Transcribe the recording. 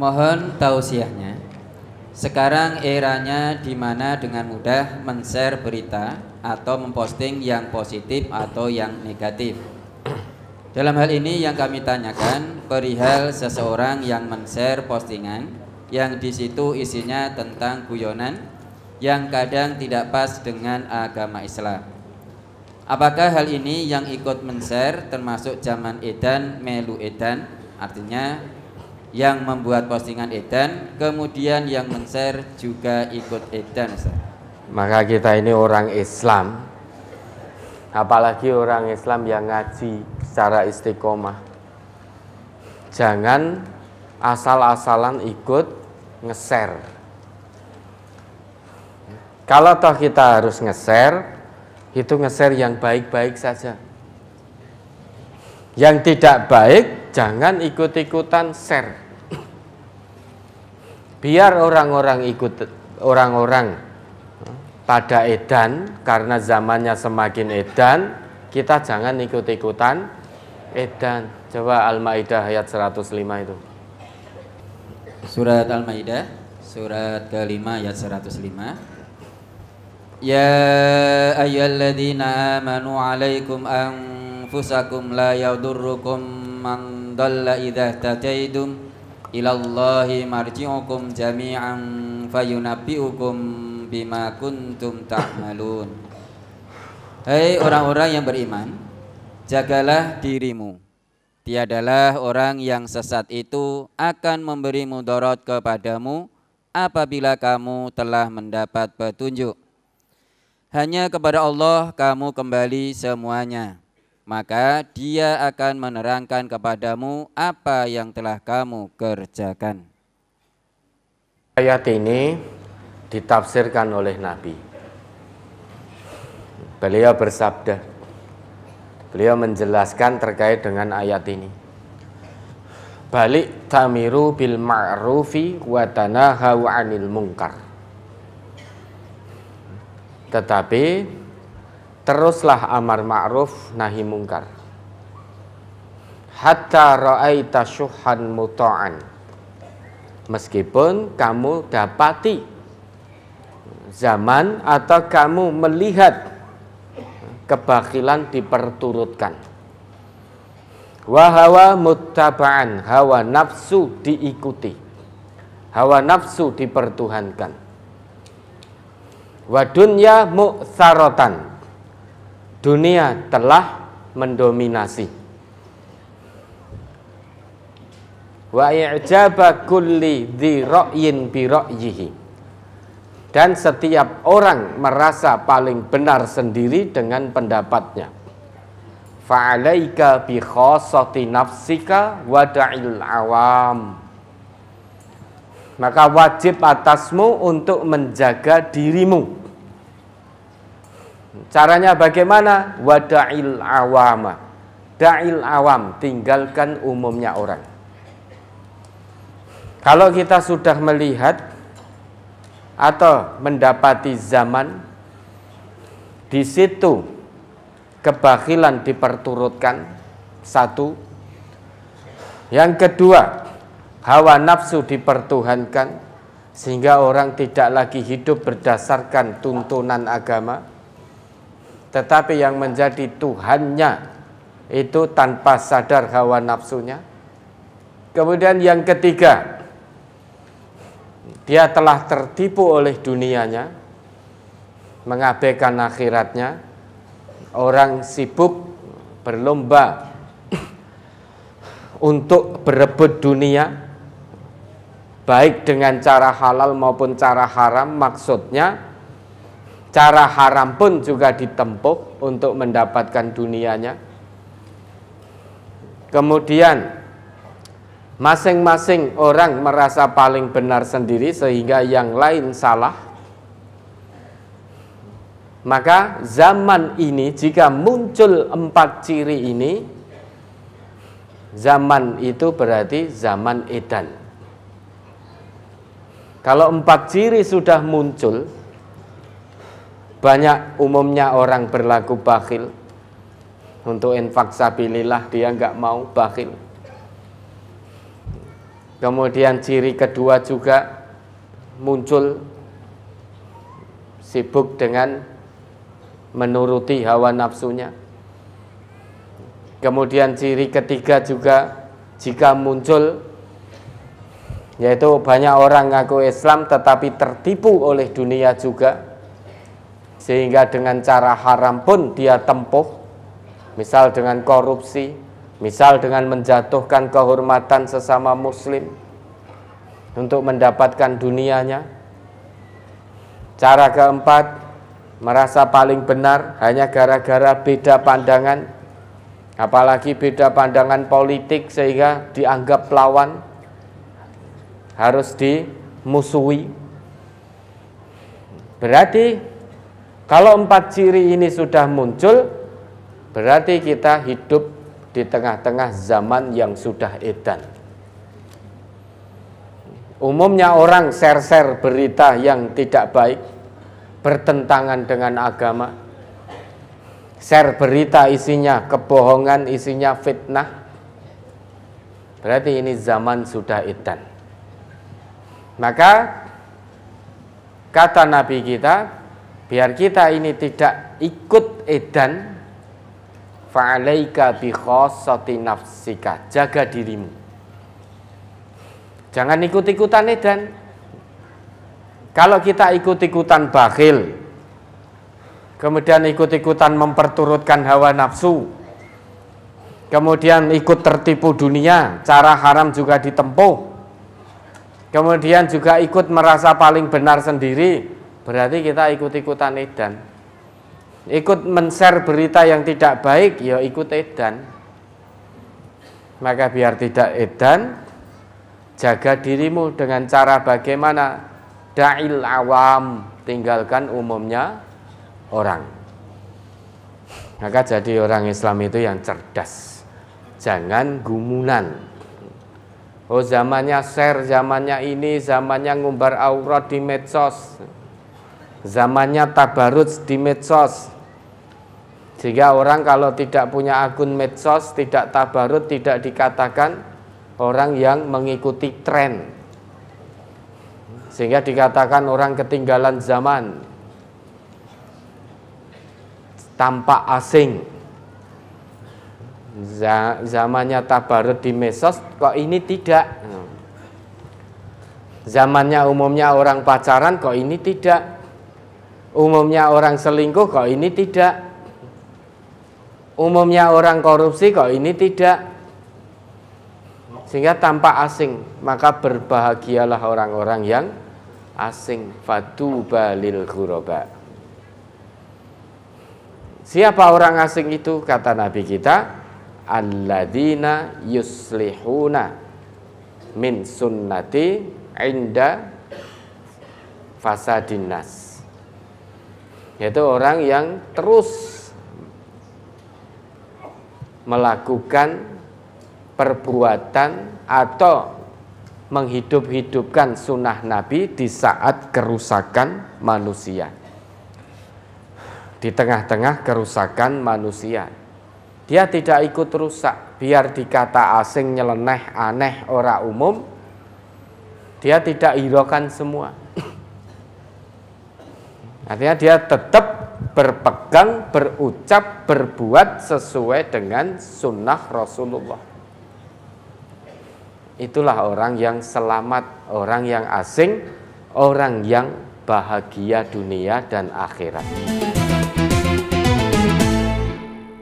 Mohon tausiahnya. Sekarang eranya di mana dengan mudah men-share berita atau memposting yang positif atau yang negatif. Dalam hal ini yang kami tanyakan perihal seseorang yang men-share postingan yang di situ isinya tentang guyonan yang kadang tidak pas dengan agama Islam. Apakah hal ini yang ikut men-share termasuk zaman edan melu edan, artinya yang membuat postingan edan kemudian yang men-share juga ikut edan, Ustaz? Maka kita ini orang Islam, apalagi orang Islam yang ngaji secara istiqomah, jangan asal-asalan ikut nge-share. Kalau toh kita harus nge-share, itu nge-share yang baik-baik saja. Yang tidak baik jangan ikut-ikutan share. Biar orang-orang pada edan, karena zamannya semakin edan, kita jangan ikut-ikutan edan. Coba Al-Maidah ayat 105 itu. Surat Al-Maidah surat ke-5 ayat 105. Ya ayyuhalladzina amanu alaikum anfusakum la yadurrukum man dhalla idza ihtadaitum ilallahi marji'ukum jami'an fayunabbi'ukum bima kuntum ta'malun. Hai orang-orang yang beriman, jagalah dirimu. Tiadalah orang yang sesat itu akan memberi mudarat kepadamu apabila kamu telah mendapat petunjuk. Hanya kepada Allah kamu kembali semuanya, maka Dia akan menerangkan kepadamu apa yang telah kamu kerjakan. Ayat ini ditafsirkan oleh Nabi. Beliau bersabda, beliau menjelaskan terkait dengan ayat ini. Balik tamiru bil ma'rufi wa tanahaw 'anil munkar. Tetapi teruslah amar ma'ruf nahi mungkar. Hatta ra'aita syuhan muta'an. Meskipun kamu dapati zaman atau kamu melihat kebakilan diperturutkan. Wa hawa muttaba'an, hawa nafsu diikuti. Hawa nafsu dipertuhankan. Wa dunya mu'tsaratan, dunia telah mendominasi. Wa i'jaba kulli dzi ra'yin bi ra'yihi, dan setiap orang merasa paling benar sendiri dengan pendapatnya. Fa'alaika bi khassati nafsika wa da'il awam, maka wajib atasmu untuk menjaga dirimu. Caranya bagaimana? Wada'il awama, da'il awam, tinggalkan umumnya orang. Kalau kita sudah melihat atau mendapati zaman di situ kebakilan diperturutkan, satu. Yang kedua, hawa nafsu dipertuhankan, sehingga orang tidak lagi hidup berdasarkan tuntunan agama, tetapi yang menjadi Tuhannya itu tanpa sadar hawa nafsunya. Kemudian yang ketiga, dia telah tertipu oleh dunianya, mengabaikan akhiratnya. Orang sibuk berlomba untuk berebut dunia, baik dengan cara halal maupun cara haram. Maksudnya cara haram pun juga ditempuh untuk mendapatkan dunianya. Kemudian masing-masing orang merasa paling benar sendiri sehingga yang lain salah. Maka zaman ini jika muncul 4 ciri ini, zaman itu berarti zaman edan. Kalau 4 ciri sudah muncul, banyak umumnya orang berlaku bakhil. Untuk infak sabilillah dia enggak mau, bakhil. Kemudian ciri kedua juga muncul sibuk dengan menuruti hawa nafsunya. Kemudian ciri ketiga juga jika muncul, yaitu banyak orang ngaku Islam tetapi tertipu oleh dunia juga, sehingga dengan cara haram pun dia tempuh, misal dengan korupsi, misal dengan menjatuhkan kehormatan sesama muslim untuk mendapatkan dunianya. Cara keempat, merasa paling benar hanya gara-gara beda pandangan, apalagi beda pandangan politik sehingga dianggap lawan, harus dimusuhi. Berarti kalau 4 ciri ini sudah muncul, berarti kita hidup di tengah-tengah zaman yang sudah edan. Umumnya orang share-share berita yang tidak baik, bertentangan dengan agama. Share berita isinya kebohongan, isinya fitnah. Berarti ini zaman sudah edan. Maka kata Nabi kita, biar kita ini tidak ikut edan, fa'alaika bi khassati nafsika, jaga dirimu. Jangan ikut-ikutan edan. Kalau kita ikut-ikutan bakhil, kemudian ikut-ikutan memperturutkan hawa nafsu, kemudian ikut tertipu dunia, cara haram juga ditempuh, kemudian juga ikut merasa paling benar sendiri, berarti kita ikut-ikutan edan. Ikut men-share berita yang tidak baik, ya ikut edan. Maka biar tidak edan, jaga dirimu dengan cara bagaimana? Da'il awam, tinggalkan umumnya orang. Maka jadi orang Islam itu yang cerdas, jangan gumunan. Oh, zamannya share, zamannya ini, zamannya ngumbar aurat di medsos, zamannya tabarruj di medsos. Sehingga orang kalau tidak punya akun medsos, tidak tabarruj, tidak dikatakan orang yang mengikuti tren. Sehingga dikatakan orang ketinggalan zaman, tampak asing. Zamannya tabarut di medsos, kok ini tidak. Zamannya umumnya orang pacaran, kok ini tidak. Umumnya orang selingkuh, kok ini tidak. Umumnya orang korupsi, kok ini tidak. Sehingga tampak asing. Maka berbahagialah orang-orang yang asing. Fatuba lil ghuraba. Siapa orang asing itu? Kata Nabi kita, alladzina yuslihuna min sunnati inda fasadin nas. Yaitu orang yang terus melakukan perbuatan atau menghidup-hidupkan sunnah Nabi di saat kerusakan manusia, di tengah-tengah kerusakan manusia. Dia tidak ikut rusak, biar dikata asing, nyeleneh, aneh, ora umum, dia tidak hiraukan semua. Artinya dia tetap berpegang, berucap, berbuat sesuai dengan sunnah Rasulullah. Itulah orang yang selamat, orang yang asing, orang yang bahagia dunia dan akhirat.